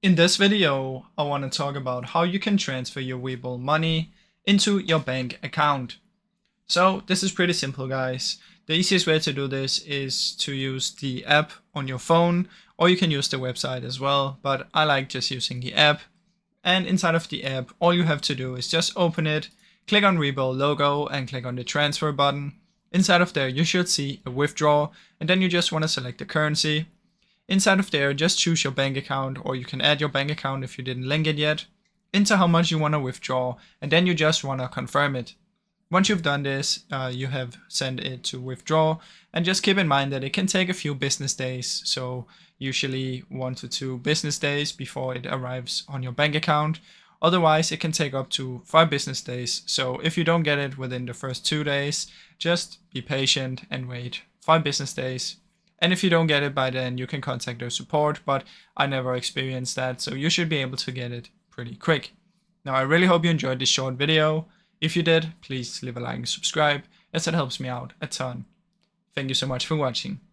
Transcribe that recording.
In this video, I want to talk about how you can transfer your Webull money into your bank account. So this is pretty simple, guys. The easiest way to do this is to use the app on your phone, or you can use the website as well, but I like just using the app. And inside of the app, all you have to do is just open it, click on Webull logo and click on the transfer button. Inside of there, you should see a withdraw, and then you just want to select the currency. Inside of there, just choose your bank account, or you can add your bank account if you didn't link it yet, into how much you want to withdraw, and then you just want to confirm it. Once you've done this, you have sent it to withdraw, and just keep in mind that it can take a few business days, so usually 1 to 2 business days before it arrives on your bank account. Otherwise, it can take up to 5 business days, so if you don't get it within the first 2 days, just be patient and wait 5 business days. And if you don't get it by then, you can contact their support, but I never experienced that, so you should be able to get it pretty quick. Now, I really hope you enjoyed this short video. If you did, please leave a like and subscribe, as it helps me out a ton. Thank you so much for watching.